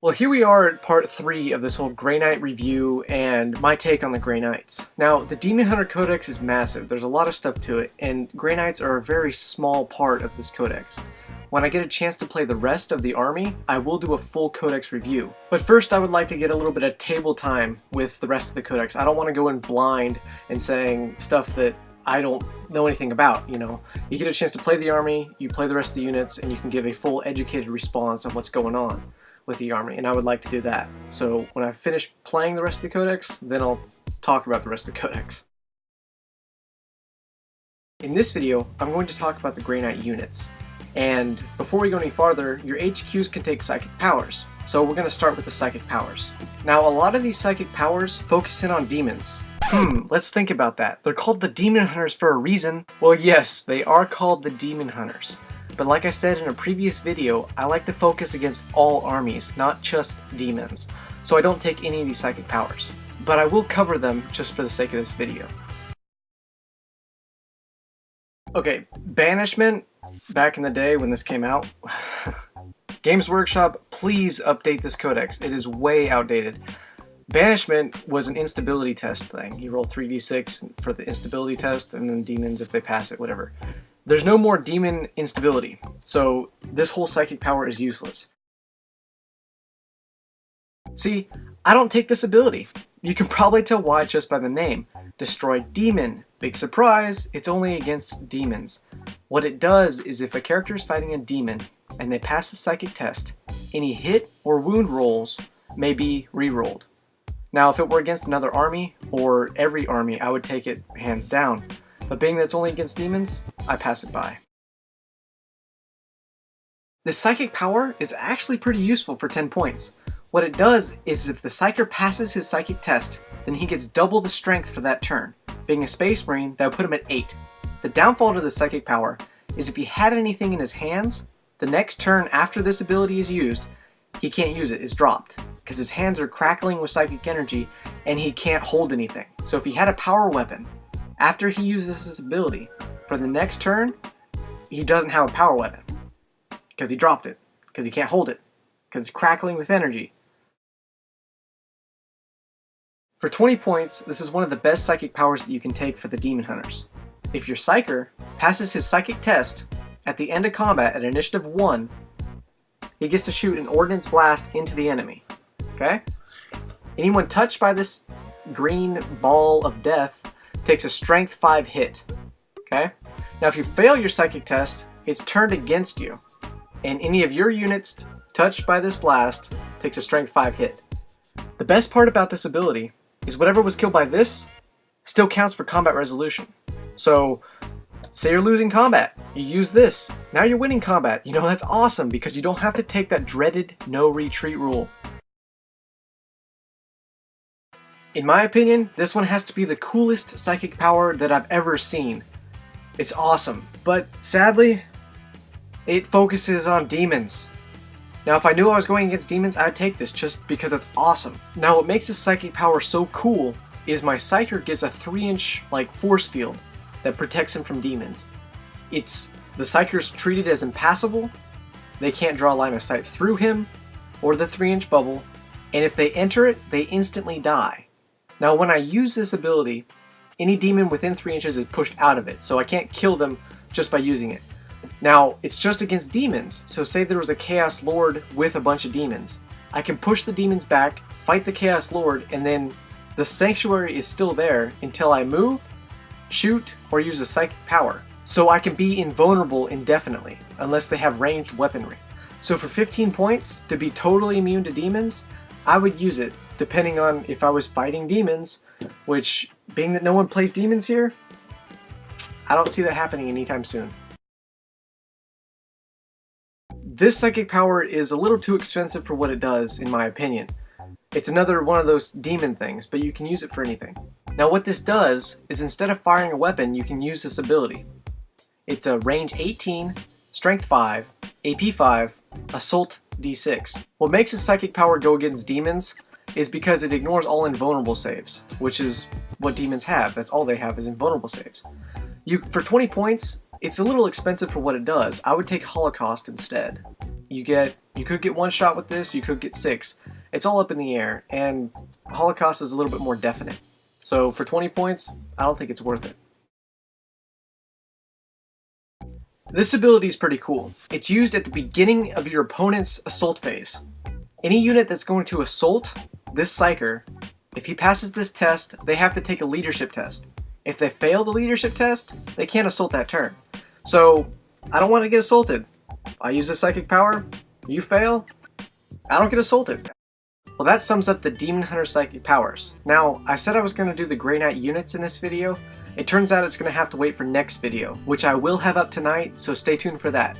Well, here we are at part 3 of this whole Grey Knight review and my take on the Grey Knights. Now, the Daemonhunter Codex is massive. There's a lot of stuff to it, and Grey Knights are a very small part of this codex. When I get a chance to play the rest of the army, I will do a full codex review. But first, I would like to get a little bit of table time with the rest of the codex. I don't want to go in blind and saying stuff that I don't know anything about, you know. You get a chance to play the army, you play the rest of the units, and you can give a full educated response on what's going on with the army, and I would like to do that. So when I finish playing the rest of the codex, then I'll talk about the rest of the codex. In this video, I'm going to talk about the Grey Knight units. And before we go any farther, your HQs can take psychic powers. So we're going to start with the psychic powers. Now, a lot of these psychic powers focus in on demons. Let's think about that. They're called the Demon Hunters for a reason. Well, yes, they are called the Demon Hunters. But like I said in a previous video, I like to focus against all armies, not just demons. So I don't take any of these psychic powers. But I will cover them just for the sake of this video. Okay, Banishment, back in the day when this came out. Games Workshop, please update this codex. It is way outdated. Banishment was an instability test thing. You roll 3d6 for the instability test, and then demons if they pass it, whatever. There's no more demon instability, so this whole psychic power is useless. See, I don't take this ability. You can probably tell why just by the name. Destroy Demon. Big surprise, it's only against demons. What it does is if a character is fighting a demon and they pass the psychic test, any hit or wound rolls may be re-rolled. Now, if it were against another army, or every army, I would take it hands down. But being that it's only against demons, I pass it by. This psychic power is actually pretty useful for 10 points. What it does is if the Psyker passes his psychic test, then he gets double the strength for that turn. Being a Space Marine, that would put him at 8. The downfall to the psychic power is if he had anything in his hands, the next turn after this ability is used, he can't use it, it's dropped. Because his hands are crackling with psychic energy and he can't hold anything. So if he had a power weapon, after he uses this ability, for the next turn, he doesn't have a power weapon. Because he dropped it. Because he can't hold it. Because it's crackling with energy. For 20 points, this is one of the best psychic powers that you can take for the Demon Hunters. If your Psyker passes his psychic test at the end of combat at initiative 1, he gets to shoot an ordnance blast into the enemy. Okay? Anyone touched by this green ball of death takes a strength 5 hit. Okay? Now if you fail your psychic test, it's turned against you. And any of your units touched by this blast takes a strength 5 hit. The best part about this ability is whatever was killed by this still counts for combat resolution. So, say you're losing combat, you use this, now you're winning combat. You know, that's awesome because you don't have to take that dreaded no retreat rule. In my opinion, this one has to be the coolest psychic power that I've ever seen. It's awesome, but sadly, it focuses on demons. Now, if I knew I was going against demons, I'd take this just because it's awesome. Now, what makes this psychic power so cool is my Psyker gets a 3-inch force field that protects him from demons. The Psyker's treated as impassable. They can't draw a line of sight through him or the 3-inch bubble, and if they enter it, they instantly die. Now, when I use this ability, any demon within 3 inches is pushed out of it, so I can't kill them just by using it. Now, it's just against demons, so say there was a Chaos Lord with a bunch of demons. I can push the demons back, fight the Chaos Lord, and then the Sanctuary is still there until I move, shoot, or use a psychic power. So I can be invulnerable indefinitely, unless they have ranged weaponry. So for 15 points, to be totally immune to demons, I would use it, depending on if I was fighting demons, which, being that no one plays demons here, I don't see that happening anytime soon. This psychic power is a little too expensive for what it does, in my opinion. It's another one of those demon things, but you can use it for anything. Now what this does is instead of firing a weapon, you can use this ability. It's a range 18, strength 5, AP 5, assault D6. What makes this psychic power go against demons is because it ignores all invulnerable saves, which is what demons have. That's all they have is invulnerable saves. For 20 points, it's a little expensive for what it does. I would take Holocaust instead. You You could get one shot with this, you could get 6. It's all up in the air, and Holocaust is a little bit more definite. So for 20 points, I don't think it's worth it. This ability is pretty cool. It's used at the beginning of your opponent's assault phase. Any unit that's going to assault this Psyker, if he passes this test, they have to take a leadership test. If they fail the leadership test, they can't assault that turn. So, I don't want to get assaulted. I use a psychic power, you fail, I don't get assaulted. Well, that sums up the Daemonhunter Psychic Powers. Now, I said I was going to do the Grey Knight units in this video. It turns out it's going to have to wait for next video, which I will have up tonight, so stay tuned for that.